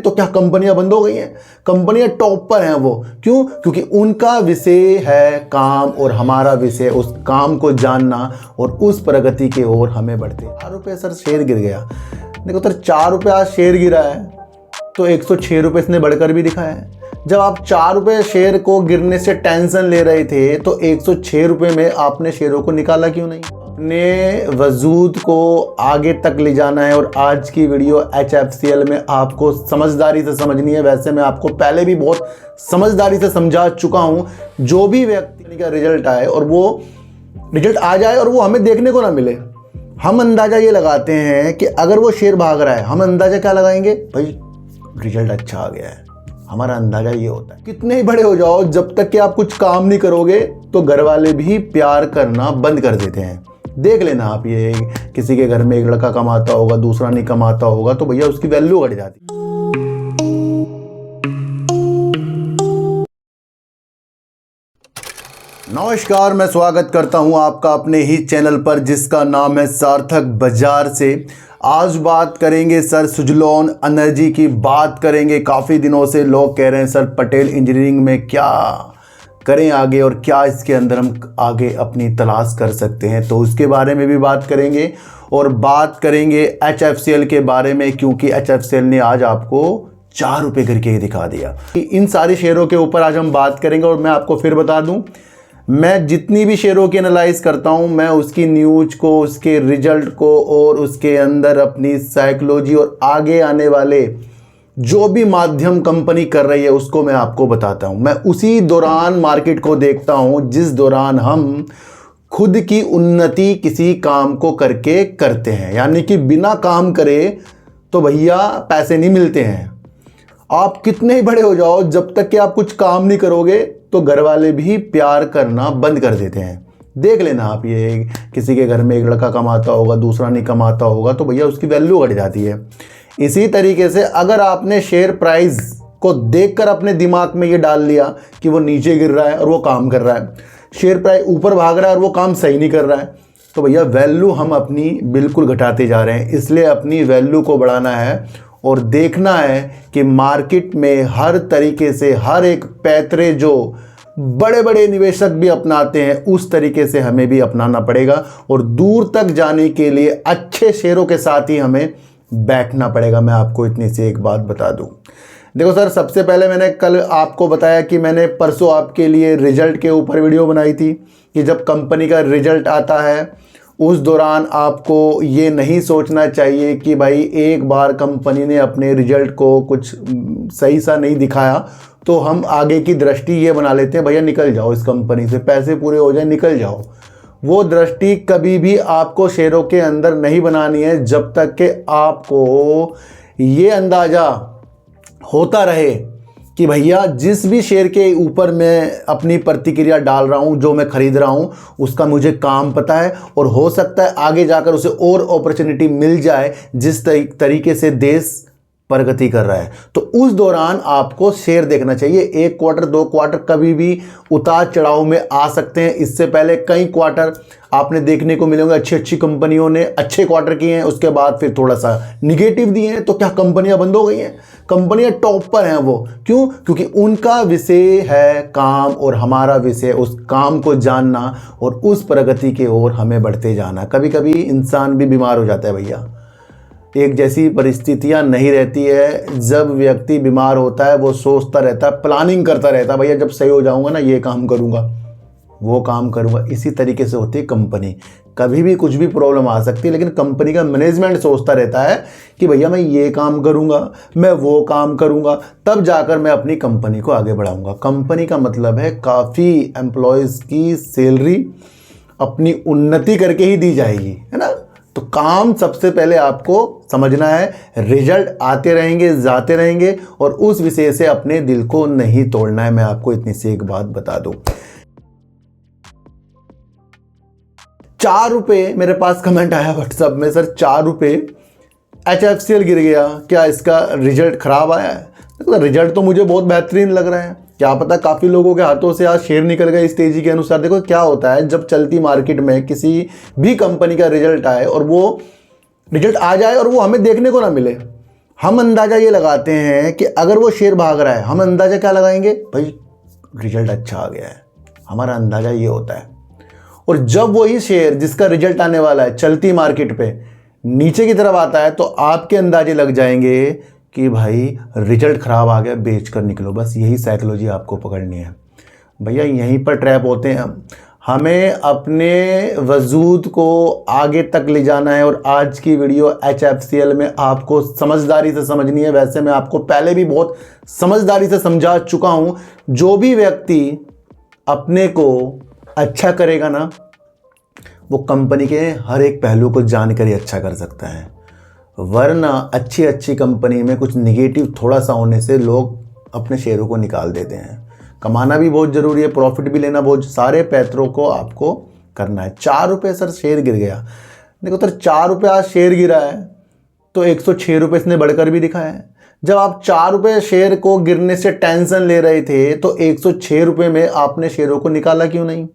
तो क्या कंपनियां बंद हो गई हैं? कंपनियां टॉप पर हैं। वो क्यों? क्योंकि उनका विषय है काम और हमारा विषय उस काम को जानना और उस प्रगति की ओर हमें बढ़ते। 4 रुपये सर शेयर गिर गया। देखो सर 4 रुपये आज शेयर गिरा है तो 106 रुपये इसने बढ़कर भी दिखाया है। जब आप 4 रुपये शेयर को गिरने से टेंशन ले रहे थे तो 106 रुपये में आपने शेयरों को निकाला क्यों नहीं? अपने वजूद को आगे तक ले जाना है और आज की वीडियो HFCL में आपको समझदारी से समझनी है। वैसे मैं आपको पहले भी बहुत समझदारी से समझा चुका हूँ। जो भी व्यक्ति का रिजल्ट आए और वो रिजल्ट आ जाए और वो हमें देखने को ना मिले, हम अंदाज़ा ये लगाते हैं कि अगर वो शेयर भाग रहा है, हम अंदाज़ा क्या लगाएंगे? भाई रिजल्ट अच्छा आ गया है। हमारा अंदाजा ये होता है। कितने ही बड़े हो जाओ, जब तक कि आप कुछ काम नहीं करोगे तो घर वाले भी प्यार करना बंद कर देते हैं। देख लेना आप, ये किसी के घर में एक लड़का कमाता होगा, दूसरा नहीं कमाता होगा, तो भैया उसकी वैल्यू घट जाती है। नमस्कार, मैं स्वागत करता हूं आपका अपने ही चैनल पर जिसका नाम है सार्थक बाजार से। आज बात करेंगे सर सुजलॉन एनर्जी की बात करेंगे। काफ़ी दिनों से लोग कह रहे हैं सर पटेल इंजीनियरिंग में क्या करें आगे और क्या इसके अंदर हम आगे अपनी तलाश कर सकते हैं, तो उसके बारे में भी बात करेंगे। और बात करेंगे HFCL के बारे में, क्योंकि HFCL ने आज आपको 4 रुपये करके दिखा दिया। इन सारे शेयरों के ऊपर आज हम बात करेंगे। और मैं आपको फिर बता दूं, मैं जितनी भी शेयरों की एनालाइज करता हूं, मैं उसकी न्यूज को, उसके रिजल्ट को और उसके अंदर अपनी साइकोलॉजी और आगे आने वाले जो भी माध्यम कंपनी कर रही है उसको मैं आपको बताता हूं। मैं उसी दौरान मार्केट को देखता हूं जिस दौरान हम खुद की उन्नति किसी काम को करके करते हैं। यानी कि बिना काम करे तो भैया पैसे नहीं मिलते हैं। आप कितने ही बड़े हो जाओ, जब तक कि आप कुछ काम नहीं करोगे तो घर वाले भी प्यार करना बंद कर देते हैं। देख लेना आप, ये किसी के घर में एक लड़का कमाता होगा, दूसरा नहीं कमाता होगा, तो भैया उसकी वैल्यू घट जाती है। इसी तरीके से अगर आपने शेयर प्राइस को देखकर अपने दिमाग में ये डाल लिया कि वो नीचे गिर रहा है और वो काम कर रहा है, शेयर प्राइस ऊपर भाग रहा है और वो काम सही नहीं कर रहा है, तो भैया वैल्यू हम अपनी बिल्कुल घटाते जा रहे हैं। इसलिए अपनी वैल्यू को बढ़ाना है और देखना है कि मार्केट में हर तरीके से हर एक पैतरे जो बड़े बड़े निवेशक भी अपनाते हैं उस तरीके से हमें भी अपनाना पड़ेगा। और दूर तक जाने के लिए अच्छे शेयरों के साथ ही हमें बैठना पड़ेगा। मैं आपको इतनी सी एक बात बता दूं। देखो सर, सबसे पहले मैंने कल आपको बताया कि मैंने परसों आपके लिए रिजल्ट के ऊपर वीडियो बनाई थी कि जब कंपनी का रिजल्ट आता है उस दौरान आपको ये नहीं सोचना चाहिए कि भाई एक बार कंपनी ने अपने रिजल्ट को कुछ सही सा नहीं दिखाया तो हम आगे की दृष्टि ये बना लेते हैं भैया निकल जाओ इस कंपनी से, पैसे पूरे हो जाए निकल जाओ। वो दृष्टि कभी भी आपको शेयरों के अंदर नहीं बनानी है जब तक कि आपको ये अंदाज़ा होता रहे कि भैया जिस भी शेयर के ऊपर मैं अपनी प्रतिक्रिया डाल रहा हूं, जो मैं खरीद रहा हूं, उसका मुझे काम पता है और हो सकता है आगे जाकर उसे और अपॉर्चुनिटी मिल जाए जिस तरीके से देश प्रगति कर रहा है। तो उस दौरान आपको शेयर देखना चाहिए। 1 क्वार्टर 2 क्वार्टर कभी भी उतार चढ़ाव में आ सकते हैं। इससे पहले कई क्वार्टर आपने देखने को मिलेंगे अच्छी अच्छी कंपनियों ने अच्छे क्वार्टर किए हैं, उसके बाद फिर थोड़ा सा निगेटिव दिए हैं। तो क्या कंपनियां बंद हो गई हैं? कंपनियां टॉप पर हैं। वो क्यों? क्योंकि उनका विषय है काम और हमारा विषय उस काम को जानना और उस प्रगति की ओर हमें बढ़ते जाना। कभी कभी इंसान भी बीमार हो जाता है भैया, एक जैसी परिस्थितियां नहीं रहती है। जब व्यक्ति बीमार होता है वो सोचता रहता है, प्लानिंग करता रहता है, भैया जब सही हो जाऊंगा ना ये काम करूंगा, वो काम करूंगा। इसी तरीके से होती है कंपनी। कभी भी कुछ भी प्रॉब्लम आ सकती है, लेकिन कंपनी का मैनेजमेंट सोचता रहता है कि भैया मैं ये काम करूंगा, मैं वो काम करूंगा, तब जाकर मैं अपनी कंपनी को आगे बढ़ाऊंगा। कंपनी का मतलब है काफ़ी एम्प्लॉयज़ की सैलरी अपनी उन्नति करके ही दी जाएगी, है ना। तो काम सबसे पहले आपको समझना है। रिजल्ट आते रहेंगे जाते रहेंगे और उस विषय से अपने दिल को नहीं तोड़ना है। मैं आपको इतनी सी एक बात बता दूं। 4 रुपये मेरे पास कमेंट आया व्हाट्सएप में, सर 4 रुपये HFCL गिर गया, क्या इसका रिजल्ट खराब आया है? तो रिजल्ट तो मुझे बहुत बेहतरीन लग रहा है। क्या पता काफ़ी लोगों के हाथों से आज शेयर निकल गए इस तेज़ी के अनुसार। देखो क्या होता है, जब चलती मार्केट में किसी भी कंपनी का रिजल्ट आए और वो रिजल्ट आ जाए और वो हमें देखने को ना मिले, हम अंदाज़ा ये लगाते हैं कि अगर वो शेयर भाग रहा है, हम अंदाज़ा क्या लगाएंगे, भाई रिजल्ट अच्छा आ गया है, हमारा अंदाज़ा ये होता है। और जब वही शेयर जिसका रिजल्ट आने वाला है चलती मार्केट पे नीचे की तरफ आता है तो आपके अंदाजे लग जाएंगे कि भाई रिजल्ट ख़राब आ गया, बेच कर निकलो। बस यही साइकोलॉजी आपको पकड़नी है भैया, यहीं पर ट्रैप होते हैं हम। हमें अपने वजूद को आगे तक ले जाना है और आज की वीडियो HFCL में आपको समझदारी से समझनी है। वैसे मैं आपको पहले भी बहुत समझदारी से समझा चुका हूँ। जो भी व्यक्ति अपने को अच्छा करेगा ना, वो कंपनी के हर एक पहलू को जानकर ही अच्छा कर सकता है, वरना अच्छी अच्छी कंपनी में कुछ निगेटिव थोड़ा सा होने से लोग अपने शेयरों को निकाल देते हैं। कमाना भी बहुत ज़रूरी है, प्रॉफिट भी लेना बहुत, सारे पैतरों को आपको करना है। 4 रुपये सर शेयर गिर गया, देखो सर 4 रुपये आज शेयर गिरा है तो 106 रुपये इसने बढ़कर भी दिखाया है। जब आप 4 रुपये शेयर को गिरने से टेंशन ले रहे थे तो 106 रुपये में आपने शेयरों को निकाला क्यों नहीं?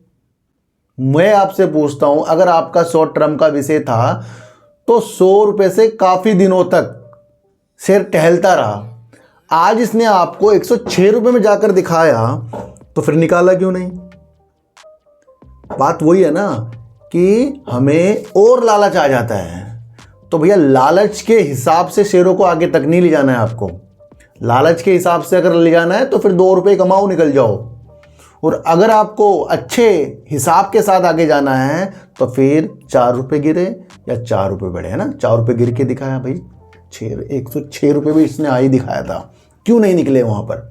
मैं आपसे पूछता हूं, अगर आपका शॉर्ट टर्म का विषय था तो 100 रुपये से काफ़ी दिनों तक शेयर टहलता रहा, आज इसने आपको 106 रुपये में जाकर दिखाया तो फिर निकाला क्यों नहीं? बात वही है ना कि हमें और लालच आ जाता है। तो भैया लालच के हिसाब से शेयरों को आगे तक नहीं ले जाना है आपको। लालच के हिसाब से अगर ले जाना है तो फिर 2 रुपये कमाओ, निकल जाओ। और अगर आपको अच्छे हिसाब के साथ आगे जाना है तो फिर 4 रुपये गिरे या 4 रुपये बढ़े, है ना। 4 रुपये गिर के दिखाया भाई, 106 रुपये भी इसने आई दिखाया था, क्यों नहीं निकले वहाँ पर?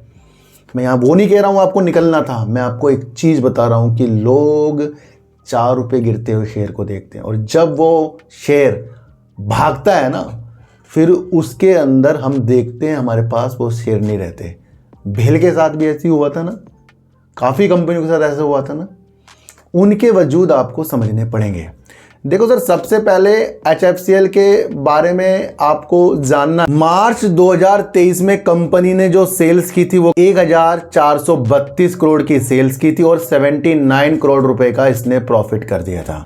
मैं यहाँ वो नहीं कह रहा हूँ आपको निकलना था, मैं आपको एक चीज़ बता रहा हूँ कि लोग 4 रुपये गिरते हुए शेयर को देखते हैं और जब वो शेयर भागता है ना, फिर उसके अंदर हम देखते हैं हमारे पास वो शेयर नहीं रहते। भेल के साथ भी ऐसे ही हुआ था ना, काफ़ी कंपनियों के साथ ऐसा हुआ था ना। उनके वजूद आपको समझने पड़ेंगे। देखो सर, सबसे पहले HFCL के बारे में आपको जानना, मार्च 2023 में कंपनी ने जो सेल्स की थी वो 1432 करोड़ की सेल्स की थी और 79 करोड़ रुपए का इसने प्रॉफिट कर दिया था।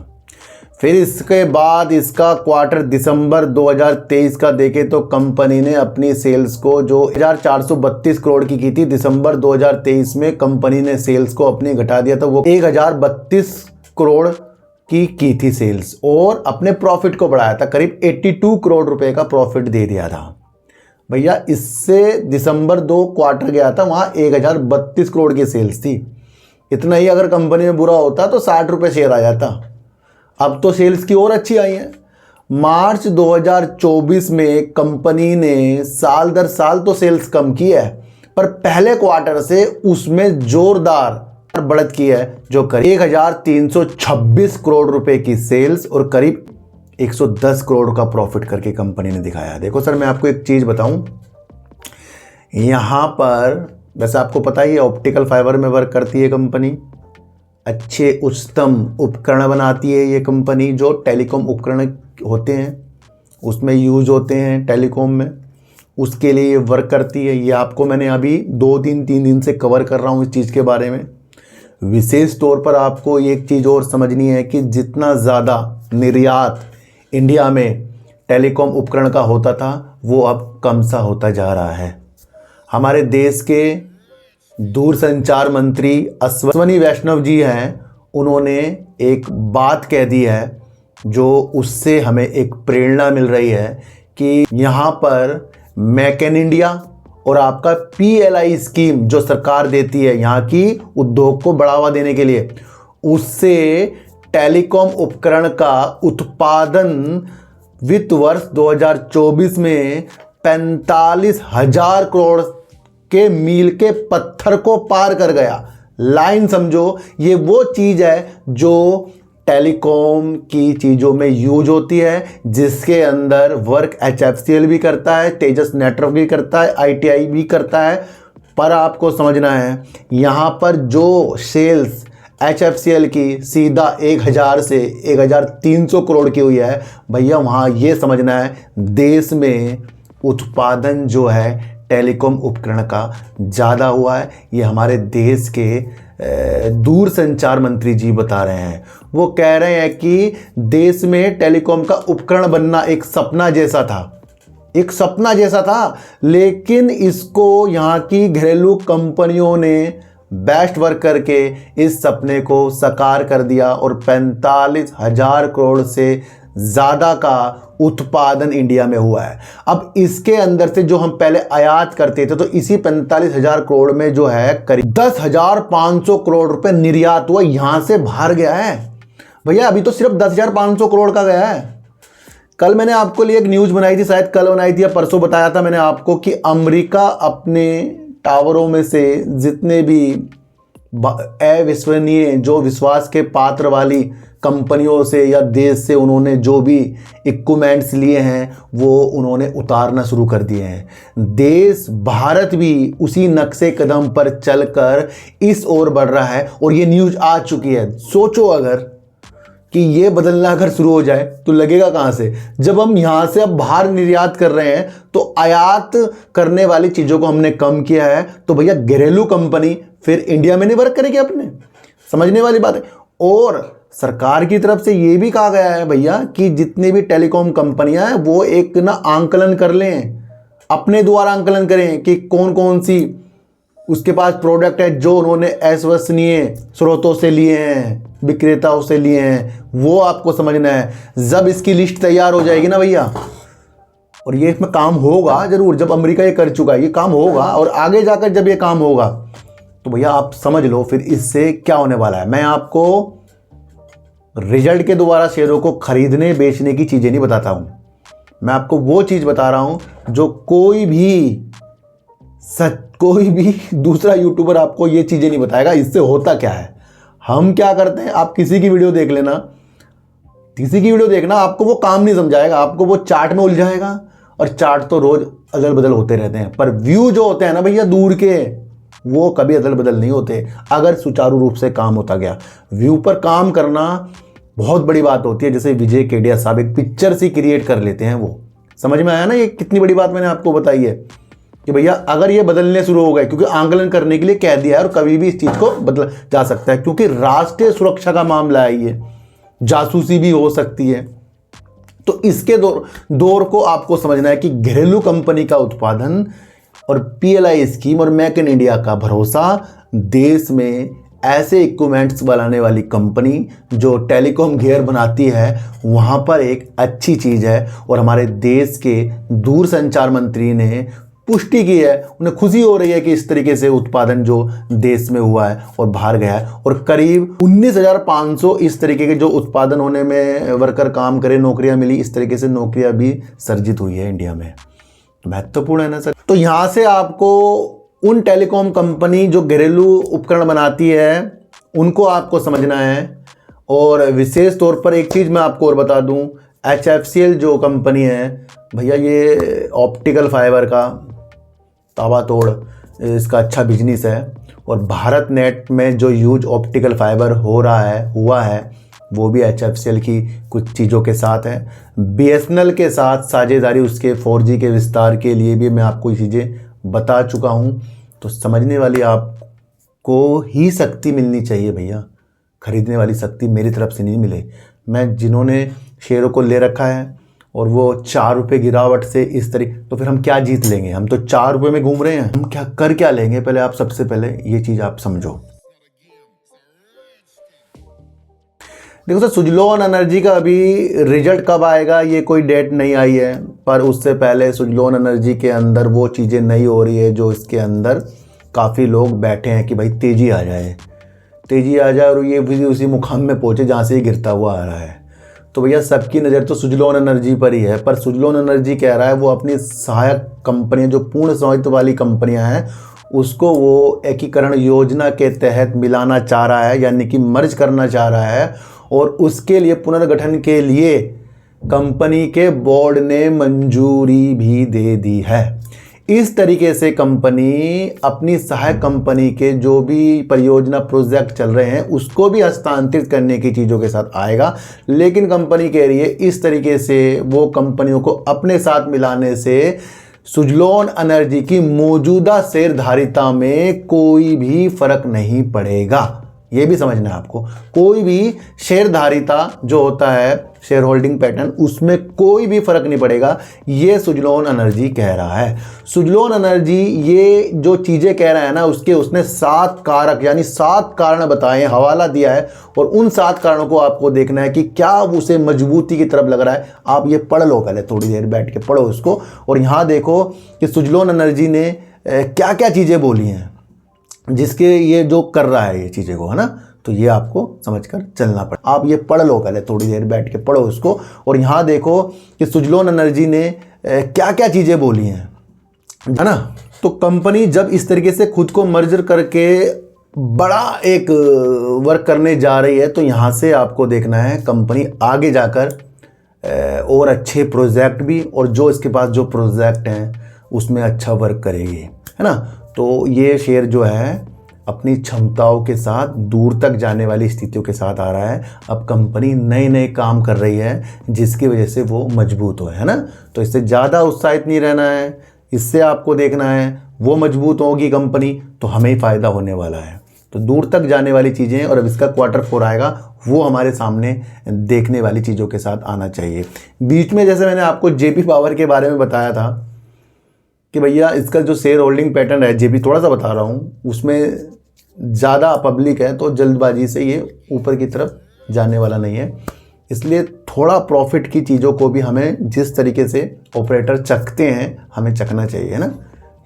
फिर इसके बाद इसका क्वार्टर दिसंबर 2023 का देखे तो कंपनी ने अपनी सेल्स को जो 1432 करोड़ की थी, दिसंबर 2023 में कंपनी ने सेल्स को अपनी घटा दिया था, वो 1032 करोड़ की थी सेल्स और अपने प्रॉफिट को बढ़ाया था, करीब 82 करोड़ रुपए का प्रॉफिट दे दिया था। भैया इससे दिसंबर 2 क्वार्टर गया था, वहाँ 1032 करोड़ की सेल्स थी। इतना ही अगर कंपनी में बुरा होता तो 60 रुपये शेयर आ जाता। अब तो सेल्स की और अच्छी आई है। मार्च 2024 में कंपनी ने साल दर साल तो सेल्स कम की है, पर पहले क्वार्टर से उसमें जोरदार बढ़त की है, जो करीब 1326 करोड़ रुपए की सेल्स और करीब 110 करोड़ का प्रॉफिट करके कंपनी ने दिखाया। देखो सर, मैं आपको एक चीज़ बताऊं, यहाँ पर वैसे आपको पता ही है ऑप्टिकल फाइबर में वर्क करती है कंपनी, अच्छे उच्चतम उपकरण बनाती है ये कंपनी, जो टेलीकॉम उपकरण होते हैं उसमें यूज होते हैं टेलीकॉम में, उसके लिए ये वर्क करती है। ये आपको मैंने अभी 2 दिन 3 दिन से कवर कर रहा हूँ इस चीज़ के बारे में। विशेष तौर पर आपको एक चीज़ और समझनी है कि जितना ज़्यादा निर्यात इंडिया में टेलीकॉम उपकरण का होता था वो अब कम सा होता जा रहा है। हमारे देश के दूरसंचार मंत्री अश्वनी वैष्णव जी हैं, उन्होंने एक बात कह दी है जो उससे हमें एक प्रेरणा मिल रही है कि यहाँ पर मेक इन इंडिया और आपका PLI स्कीम जो सरकार देती है यहाँ की उद्योग को बढ़ावा देने के लिए, उससे टेलीकॉम उपकरण का उत्पादन वित्त वर्ष 2024 में 45,000 करोड़ के मील के पत्थर को पार कर गया। लाइन समझो, ये वो चीज़ है जो टेलीकॉम की चीज़ों में यूज होती है, जिसके अंदर वर्क HFCL भी करता है, तेजस नेटवर्क भी करता है, ITI भी करता है। पर आपको समझना है यहाँ पर जो सेल्स HFCL की सीधा 1000 से 1300 करोड़ की हुई है, भैया वहाँ ये समझना है देश में उत्पादन जो है टेलीकॉम उपकरण का ज़्यादा हुआ है। ये हमारे देश के दूरसंचार मंत्री जी बता रहे हैं। वो कह रहे हैं कि देश में टेलीकॉम का उपकरण बनना एक सपना जैसा था, एक सपना जैसा था, लेकिन इसको यहाँ की घरेलू कंपनियों ने बेस्ट वर्क करके इस सपने को साकार कर दिया और 45,000 करोड़ से ज़्यादा का उत्पादन इंडिया में हुआ है। अब इसके अंदर से जो हम पहले आयात करते थे, तो इसी 45,000 करोड़ में जो है करीब 10,500 करोड़ रुपए निर्यात हुआ, यहां से बाहर गया है भैया। अभी तो सिर्फ 10,500 करोड़ का गया है। कल मैंने आपको लिए एक न्यूज़ बनाई थी, शायद कल बनाई थी या परसों बताया था मैंने आपको, कि अमेरिका अपने टावरों में से जितने भी अविश्वसनीय, जो विश्वास के पात्र वाली कंपनियों से या देश से उन्होंने जो भी इक्विपमेंट्स लिए हैं वो उन्होंने उतारना शुरू कर दिए हैं। देश भारत भी उसी नक्शे कदम पर चलकर इस ओर बढ़ रहा है और ये न्यूज़ आ चुकी है। सोचो अगर कि ये बदलना अगर शुरू हो जाए तो लगेगा कहाँ से। जब हम यहाँ से अब बाहर निर्यात कर रहे हैं तो आयात करने वाली चीज़ों को हमने कम किया है, तो भैया घरेलू कंपनी फिर इंडिया में नहीं वर्क करेगी अपने, समझने वाली बात है। और सरकार की तरफ से ये भी कहा गया है भैया कि जितने भी टेलीकॉम कंपनियां हैं वो एक ना आंकलन कर लें, अपने द्वारा आंकलन करें कि कौन कौन सी उसके पास प्रोडक्ट है जो उन्होंने अविश्वसनीय स्रोतों से लिए हैं, विक्रेताओं से लिए हैं, वो आपको समझना है। जब इसकी लिस्ट तैयार हो जाएगी ना भैया, और ये इसमें काम होगा जरूर, जब अमेरिका ये कर चुका है, ये काम होगा और आगे जाकर जब ये काम होगा तो भैया आप समझ लो फिर इससे क्या होने वाला है। मैं आपको रिजल्ट के द्वारा शेयरों को खरीदने बेचने की चीज़ें नहीं बताता हूं, मैं आपको वो चीज़ बता रहा हूं जो कोई भी दूसरा यूट्यूबर आपको ये चीज़ें नहीं बताएगा। इससे होता क्या है, हम क्या करते हैं, आप किसी की वीडियो देख लेना, किसी की वीडियो देखना, आपको वो काम नहीं समझाएगा, आपको वो चार्ट में उलझाएगा, और चार्ट तो रोज अदल बदल होते रहते हैं, पर व्यू जो होते हैं ना भैया दूर के, वो कभी अदल बदल नहीं होते अगर सुचारू रूप से काम होता गया। व्यू पर काम करना बहुत बड़ी बात होती है। जैसे विजय केडिया साहब एक पिक्चर सी क्रिएट कर लेते हैं, वो समझ में आया ना, ये कितनी बड़ी बात मैंने आपको बताई है कि भैया अगर ये बदलने शुरू हो गए, क्योंकि आंकलन करने के लिए कह दिया है और कभी भी इस चीज़ को बदला जा सकता है, क्योंकि राष्ट्रीय सुरक्षा का मामला है, ये जासूसी भी हो सकती है। तो इसके दौर को आपको समझना है कि घरेलू कंपनी का उत्पादन और पीएलआई स्कीम और मेक इन इंडिया का भरोसा, देश में ऐसे इक्विपमेंट्स बनाने वाली कंपनी जो टेलीकॉम गियर बनाती है वहाँ पर एक अच्छी चीज़ है। और हमारे देश के दूरसंचार मंत्री ने पुष्टि की है, उन्हें खुशी हो रही है कि इस तरीके से उत्पादन जो देश में हुआ है और बाहर गया है, और करीब 19,500 इस तरीके के जो उत्पादन होने में वर्कर काम करे, नौकरियां मिली, इस तरीके से नौकरियां भी सर्जित हुई है इंडिया में। महत्वपूर्ण है ना सर। तो यहाँ से आपको उन टेलीकॉम कंपनी जो घरेलू उपकरण बनाती है उनको आपको समझना है। और विशेष तौर पर एक चीज़ मैं आपको और बता दूं, HFCL जो कंपनी है भैया, ये ऑप्टिकल फाइबर का ताबड़तोड़ इसका अच्छा बिजनेस है। और भारत नेट में जो यूज ऑप्टिकल फाइबर हुआ है वो भी HFCL की कुछ चीज़ों के साथ है। BSNL के साथ साझेदारी उसके 4G के विस्तार के लिए भी मैं आपको ये चीज़ें बता चुका हूँ। तो समझने वाली आपको ही शक्ति मिलनी चाहिए भैया, खरीदने वाली शक्ति मेरी तरफ से नहीं मिले। मैं जिन्होंने शेयरों को ले रखा है और वो 4 रुपये गिरावट से इस तरीके, तो फिर हम क्या जीत लेंगे? हम तो 4 रुपये में घूम रहे हैं, हम क्या लेंगे? पहले आप सबसे पहले ये चीज़ आप समझो। देखो सर, सुजलॉन एनर्जी का अभी रिजल्ट कब आएगा ये कोई डेट नहीं आई है, पर उससे पहले सुजलॉन एनर्जी के अंदर वो चीज़ें नहीं हो रही है जो इसके अंदर काफ़ी लोग बैठे हैं कि भाई तेज़ी आ जाए और ये भी उसी मुकाम में पहुँचे जहाँ से ये गिरता हुआ आ रहा है। तो भैया सबकी नज़र तो सुजलॉन एनर्जी पर ही है, पर सुजलॉन एनर्जी कह रहा है वो अपनी सहायक कंपनियाँ जो पूर्ण स्वामित्व वाली कंपनियाँ हैं उसको वो एकीकरण योजना के तहत मिलाना चाह रहा है, यानी कि मर्ज करना चाह रहा है। और उसके लिए पुनर्गठन के लिए कंपनी के बोर्ड ने मंजूरी भी दे दी है। इस तरीके से कंपनी अपनी सहायक कंपनी के जो भी परियोजना प्रोजेक्ट चल रहे हैं उसको भी हस्तांतरित करने की चीज़ों के साथ आएगा। लेकिन कंपनी कह रही है इस तरीके से वो कंपनियों को अपने साथ मिलाने से सुजलॉन एनर्जी की मौजूदा शेयरधारिता में कोई भी फर्क नहीं पड़ेगा। ये भी समझना है आपको। कोई भी शेयरधारिता जो होता है, शेयर होल्डिंग पैटर्न, उसमें कोई भी फर्क नहीं पड़ेगा। ये सुजलोन एनर्जी कह रहा है। सुजलोन एनर्जी ये जो चीज़ें कह रहा है ना, उसने 7 कारक यानी 7 कारण बताए, हवाला दिया है, और उन 7 कारणों को आपको देखना है कि क्या उसे मजबूती की तरफ लग रहा है। आप ये पढ़ लो, पहले थोड़ी देर बैठ के पढ़ो इसको, और यहाँ देखो कि सुजलोन एनर्जी ने क्या क्या चीज़ें बोली हैं जिसके ये जो कर रहा है ये चीज़ें को, है ना। तो ये आपको समझकर चलना पड़े। आप ये पढ़ लो, पहले थोड़ी देर बैठ के पढ़ो इसको, और यहाँ देखो कि सुजलोन एनर्जी ने क्या क्या चीज़ें बोली हैं, है ना। तो कंपनी जब इस तरीके से खुद को मर्जर करके बड़ा एक वर्क करने जा रही है, तो यहाँ से आपको देखना है कंपनी आगे जाकर और अच्छे प्रोजेक्ट भी, और जो इसके पास जो प्रोजेक्ट हैं उसमें अच्छा वर्क करेगी, है ना। तो ये शेयर जो है अपनी क्षमताओं के साथ दूर तक जाने वाली स्थितियों के साथ आ रहा है। अब कंपनी नए नए काम कर रही है जिसकी वजह से वो मजबूत हो, है ना। तो इससे ज़्यादा उत्साहित नहीं रहना है, इससे आपको देखना है वो मजबूत होगी कंपनी तो हमें ही फ़ायदा होने वाला है। तो दूर तक जाने वाली चीज़ें, और अब इसका Q4 आएगा, वो हमारे सामने देखने वाली चीज़ों के साथ आना चाहिए। बीच में जैसे मैंने आपको JP पावर के बारे में बताया था कि भैया इसका जो शेयर होल्डिंग पैटर्न है, JP थोड़ा सा बता रहा हूँ, उसमें ज़्यादा पब्लिक है तो जल्दबाजी से ये ऊपर की तरफ जाने वाला नहीं है। इसलिए थोड़ा प्रॉफिट की चीज़ों को भी हमें जिस तरीके से ऑपरेटर चखते हैं हमें चखना चाहिए, है ना।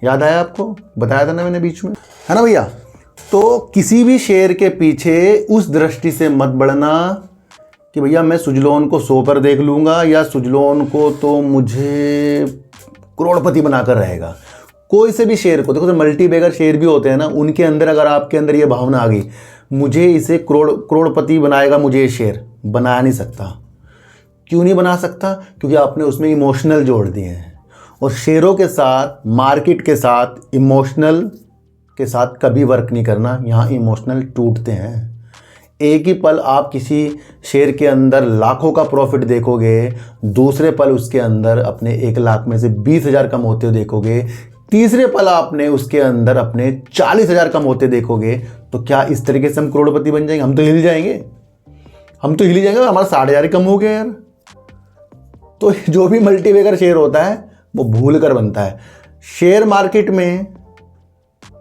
याद आया आपको, बताया था ना मैंने बीच में, है ना भैया। तो किसी भी शेयर के पीछे उस दृष्टि से मत बढ़ना कि भैया मैं सुजलोन को 100 पर देख लूँगा या सुजलोन को तो मुझे करोड़पति बनाकर रहेगा। कोई से भी शेयर को देखो, तो मल्टी बैगर शेयर भी होते हैं ना, उनके अंदर अगर आपके अंदर ये भावना आ गई मुझे इसे करोड़पति बनाएगा, मुझे ये शेयर बना नहीं सकता। क्यों नहीं बना सकता? क्योंकि आपने उसमें इमोशनल जोड़ दिए हैं, और शेयरों के साथ, मार्केट के साथ, इमोशनल के साथ कभी वर्क नहीं करना। यहाँ इमोशनल टूटते हैं। एक ही पल आप किसी शेयर के अंदर लाखों का प्रॉफिट देखोगे, दूसरे पल उसके अंदर अपने 1 लाख में से 20,000 कम होते देखोगे, तीसरे पल आपने उसके अंदर अपने 40,000 कम होते देखोगे। तो क्या इस तरीके से हम करोड़पति बन जाएंगे? हम तो हिल जाएंगे, हमारा 60,000 कम हो गया यार। तो जो भी मल्टीबैगर शेयर होता है वो भूल कर बनता है। शेयर मार्केट में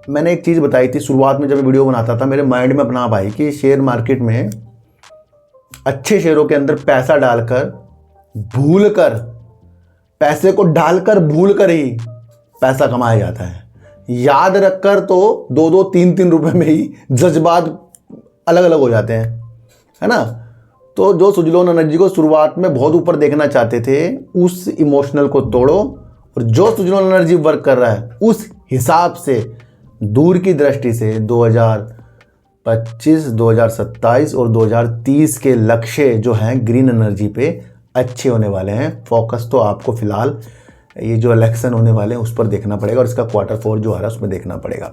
मैंने एक चीज़ बताई थी शुरुआत में, जब वीडियो बनाता था मेरे माइंड में अपना भाई कि शेयर मार्केट में अच्छे शेयरों के अंदर पैसा डालकर भूल कर, पैसे को डालकर भूल कर ही पैसा कमाया जाता है। याद रखकर तो 2-2, 3-3 रुपए में ही जज्बात अलग अलग हो जाते हैं, है ना। तो जो सुजलोन एनर्जी को शुरुआत में बहुत ऊपर देखना चाहते थे, उस इमोशनल को तोड़ो, और जो सुजलोन एनर्जी वर्क कर रहा है उस हिसाब से दूर की दृष्टि से 2025, 2027 और 2030 के लक्ष्य जो हैं ग्रीन एनर्जी पे अच्छे होने वाले हैं। फोकस तो आपको फिलहाल ये जो इलेक्शन होने वाले हैं उस पर देखना पड़ेगा, और इसका Q4 जो आ रहा है उसमें देखना पड़ेगा।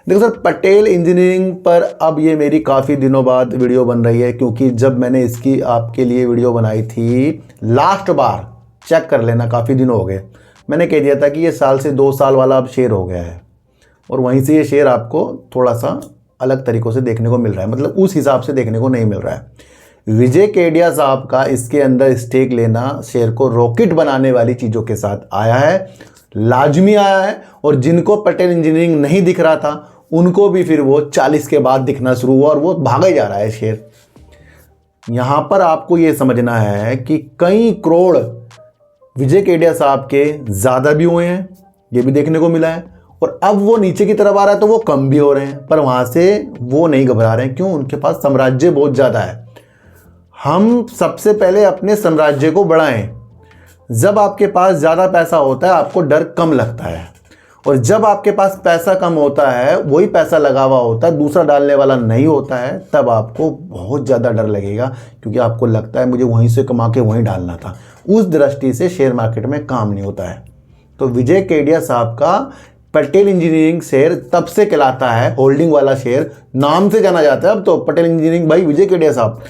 देखो सर, पटेल इंजीनियरिंग पर अब ये मेरी काफ़ी दिनों बाद वीडियो बन रही है, क्योंकि जब मैंने इसकी आपके लिए वीडियो बनाई थी लास्ट बार, चेक कर लेना, काफ़ी दिन हो गए, मैंने कह दिया था कि ये साल से 2 साल वाला अब शेयर हो गया है, और वहीं से ये शेयर आपको थोड़ा सा अलग तरीक़ों से देखने को मिल रहा है, मतलब उस हिसाब से देखने को नहीं मिल रहा है। विजय केडिया साहब का इसके अंदर स्टेक लेना शेयर को रॉकेट बनाने वाली चीज़ों के साथ आया है, लाजमी आया है, और जिनको पटेल इंजीनियरिंग नहीं दिख रहा था उनको भी फिर वो 40 के बाद दिखना शुरू हुआ, और वो भागा जा रहा है शेयर। यहाँ पर आपको ये समझना है कि कई करोड़ विजय केडिया साहब के ज़्यादा भी हुए हैं, ये भी देखने को मिला है, और अब वो नीचे की तरफ आ रहा है तो वो कम भी हो रहे हैं, पर वहाँ से वो नहीं घबरा रहे हैं। क्यों? उनके पास साम्राज्य बहुत ज़्यादा है। हम सबसे पहले अपने साम्राज्य को बढ़ाएं। जब आपके पास ज़्यादा पैसा होता है आपको डर कम लगता है, और जब आपके पास पैसा कम होता है, वही पैसा लगा हुआ होता है, दूसरा डालने वाला नहीं होता है, तब आपको बहुत ज़्यादा डर लगेगा, क्योंकि आपको लगता है मुझे वहीं से कमा के वहीं डालना था। उस दृष्टि से शेयर मार्केट में काम नहीं होता है। तो विजय केडिया साहब का पटेल इंजीनियरिंग शेयर तब से कहलाता है, होल्डिंग वाला शेयर नाम से जाना जाता है अब तो, पटेल इंजीनियरिंग भाई विजय केडिया साहब,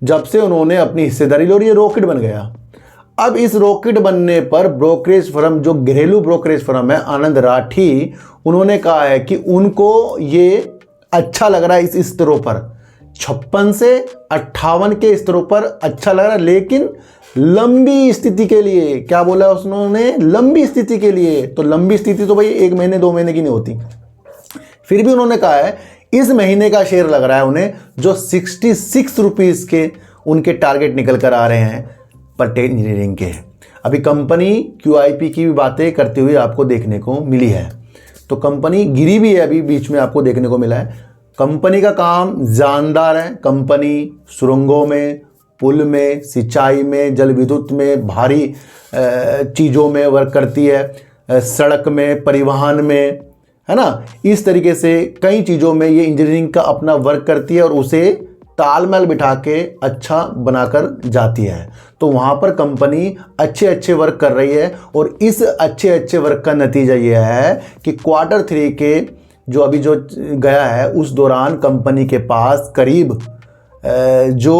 जब से उन्होंने अपनी हिस्सेदारी ली और ये रॉकेट बन गया। अब इस रॉकेट बनने पर ब्रोकरेज फर्म, जो घरेलू ब्रोकरेज फर्म है आनंद राठी, उन्होंने कहा है कि उनको ये अच्छा लग रहा है इस स्तरों पर 56 से 58 के स्तरों पर अच्छा लग रहा है, लेकिन लंबी स्थिति के लिए, क्या बोला उन्होंने, लंबी स्थिति के लिए। तो लंबी स्थिति तो भाई 1 महीने 2 महीने की नहीं होती। फिर भी उन्होंने कहा है इस महीने का शेयर लग रहा है उन्हें जो 66 रुपीज़ के उनके टारगेट निकल कर आ रहे हैं पटेल इंजीनियरिंग के। अभी कंपनी QIP की भी बातें करते हुए आपको देखने को मिली है, तो कंपनी गिरी भी है अभी बीच में, आपको देखने को मिला है। कंपनी का काम जानदार है। कंपनी सुरंगों में, पुल में, सिंचाई में, जल विद्युत में, भारी चीज़ों में वर्क करती है, सड़क में, परिवहन में, है ना। इस तरीके से कई चीज़ों में ये इंजीनियरिंग का अपना वर्क करती है और उसे तालमेल बिठा के अच्छा बनाकर जाती है। तो वहाँ पर कंपनी अच्छे वर्क कर रही है और इस अच्छे वर्क का नतीजा ये है कि Q3 के जो अभी जो गया है उस दौरान कंपनी के पास करीब जो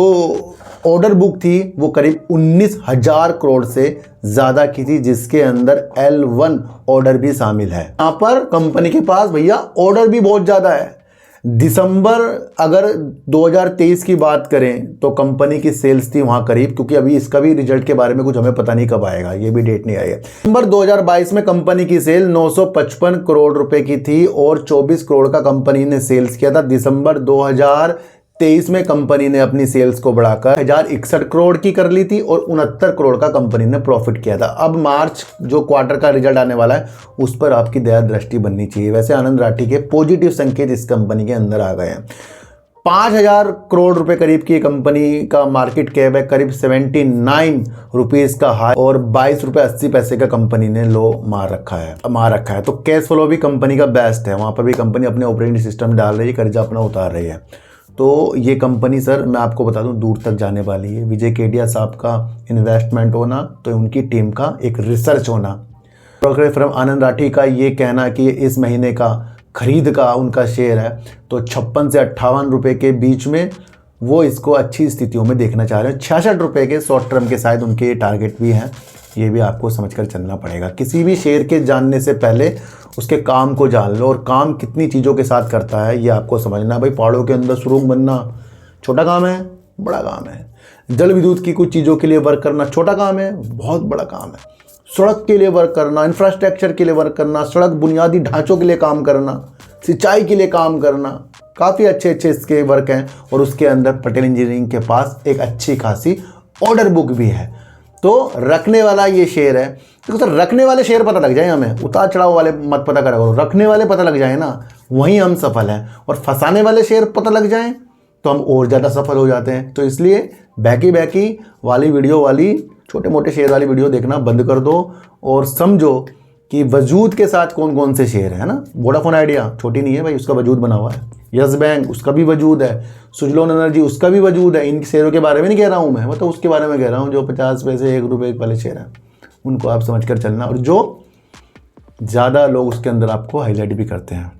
ऑर्डर बुक थी वो करीब 19,000 करोड़ से ज़्यादा की थी, जिसके अंदर L1 ऑर्डर भी शामिल है। यहाँ पर कंपनी के पास भैया ऑर्डर भी बहुत ज़्यादा है। दिसंबर अगर 2023 की बात करें तो कंपनी की सेल्स थी वहाँ करीब, क्योंकि अभी इसका भी रिजल्ट के बारे में कुछ हमें पता नहीं कब आएगा, ये भी डेट नहीं आई है। दिसंबर 2022 में कंपनी की सेल 955 करोड़ रुपए की थी और 24 करोड़ का कंपनी ने सेल्स किया था। दिसंबर 2023 में कंपनी ने अपनी सेल्स को बढ़ाकर 1061 करोड़ की कर ली थी और 69 करोड़ का कंपनी ने प्रॉफिट किया था। अब मार्च जो क्वार्टर का रिजल्ट आने वाला है उस पर आपकी दया दृष्टि बननी चाहिए। वैसे आनंद राठी के पॉजिटिव संकेत इस कंपनी के अंदर आ गए हैं। 5,000 करोड़ रुपए करीब की कंपनी का मार्केट कैप है, करीब 79 रुपीज़ का हाई और 22 रुपये 80 पैसे का कंपनी ने लो मार रखा है। तो कैश फ्लो भी कंपनी का बेस्ट है, वहाँ पर भी कंपनी अपने ऑपरेटिंग सिस्टम डाल रही है, कर्जा अपना उतार रही है। तो ये कंपनी सर मैं आपको बता दूं दूर तक जाने वाली है। विजय केडिया साहब का इन्वेस्टमेंट होना, तो उनकी टीम का एक रिसर्च होना, ब्रोकरेज फर्म आनंद राठी का ये कहना कि इस महीने का खरीद का उनका शेयर है तो 56 से 58 रुपये के बीच में वो इसको अच्छी स्थितियों में देखना चाह रहे हैं। 66 रुपये के शॉर्ट टर्म के शायद उनके टारगेट भी हैं, ये भी आपको समझकर चलना पड़ेगा। किसी भी शेयर के जानने से पहले उसके काम को जान लो और काम कितनी चीज़ों के साथ करता है ये आपको समझना है। भाई पहाड़ों के अंदर सुरंग बनना छोटा काम है, बड़ा काम है। जल विद्युत की कुछ चीज़ों के लिए वर्क करना छोटा काम है, बहुत बड़ा काम है। सड़क के लिए वर्क करना, इंफ्रास्ट्रक्चर के लिए वर्क करना, सड़क बुनियादी ढांचों के लिए काम करना, सिंचाई के लिए काम करना, काफ़ी अच्छे इसके वर्क हैं। और उसके अंदर पटेल इंजीनियरिंग के पास एक अच्छी खासी ऑर्डर बुक भी है। तो रखने वाला ये शेयर है। देखो सर, रखने वाले शेयर पता लग जाए, हमें उतार चढ़ाव वाले मत पता करा करो, रखने वाले पता लग जाए ना, वहीं हम सफल हैं। और फंसाने वाले शेयर पता लग जाएं तो हम और ज़्यादा सफल हो जाते हैं। तो इसलिए बैकी वाली वीडियो वाली छोटे मोटे शेयर वाली वीडियो देखना बंद कर दो और समझो कि वजूद के साथ कौन कौन से शेयर है ना। वोडाफोन आइडिया छोटी नहीं है भाई, उसका वजूद बना हुआ है। यस बैंक उसका भी वजूद है, सुजलॉन एनर्जी उसका भी वजूद है। इन शेयरों के बारे में नहीं कह रहा हूँ मैं, मतलब उसके बारे में कह रहा हूँ जो 50 पैसे 1 रुपये वाले शेयर हैं, उनको आप समझ कर चलना। और जो ज़्यादा लोग उसके अंदर आपको हाईलाइट भी करते हैं।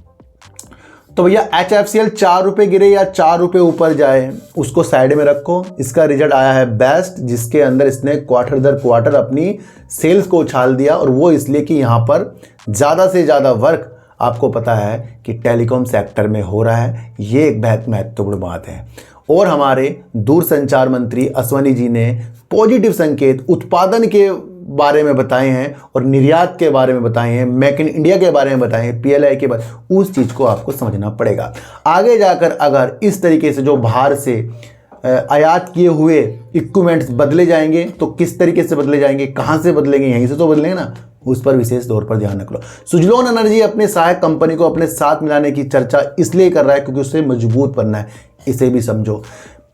तो भैया HFCL 4 रुपये गिरे या 4 रुपये ऊपर जाए उसको साइड में रखो। इसका रिजल्ट आया है बेस्ट, जिसके अंदर इसने क्वार्टर दर क्वार्टर अपनी सेल्स को उछाल दिया। और वो इसलिए कि यहाँ पर ज़्यादा से ज़्यादा वर्क आपको पता है कि टेलीकॉम सेक्टर में हो रहा है। ये एक बहुत महत्वपूर्ण बात है। और हमारे दूरसंचार मंत्री अश्वनी जी ने पॉजिटिव संकेत उत्पादन के बारे में बताए हैं और निर्यात के बारे में बताए हैं, मेक इन इंडिया के बारे में बताए हैं, PLI के बारे में। उस चीज़ को आपको समझना पड़ेगा। आगे जाकर अगर इस तरीके से जो बाहर से आयात किए हुए इक्विपमेंट्स बदले जाएंगे तो किस तरीके से बदले जाएंगे, कहाँ से बदलेंगे, यहीं से तो बदलेंगे ना, उस पर विशेष तौर पर ध्यान रख लो। सुजलॉन एनर्जी अपने सहायक कंपनी को अपने साथ मिलाने की चर्चा इसलिए कर रहा है क्योंकि उससे मजबूत बनना है, इसे भी समझो।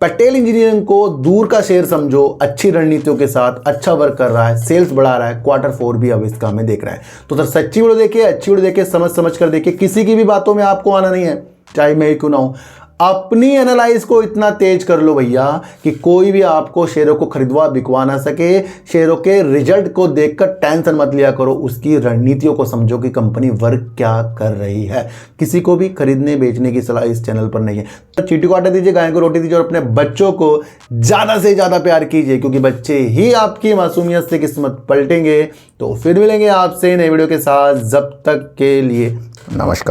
पटेल इंजीनियरिंग को दूर का शेयर समझो, अच्छी रणनीतियों के साथ अच्छा वर्क कर रहा है, सेल्स बढ़ा रहा है, Q4 भी अब इसका हमें देख रहा है। तो सर सच्ची वीडियो देखिए, अच्छी वीडियो देखिए, समझ कर देखिए, किसी की भी बातों में आपको आना नहीं है, चाहे मैं क्यों ना हूं। अपनी एनालाइज को इतना तेज कर लो भैया कि कोई भी आपको शेयरों को खरीदवा बिकवा ना सके। शेयरों के रिजल्ट को देखकर टेंशन मत लिया करो, उसकी रणनीतियों को समझो कि कंपनी वर्क क्या कर रही है। किसी को भी खरीदने बेचने की सलाह इस चैनल पर नहीं है। तो चींटी को आटा दीजिए, गाय को रोटी दीजिए और अपने बच्चों को ज़्यादा से ज़्यादा प्यार कीजिए, क्योंकि बच्चे ही आपकी मासूमियत से किस्मत पलटेंगे। तो फिर मिलेंगे आपसे नए वीडियो के साथ, जब तक के लिए नमस्कार।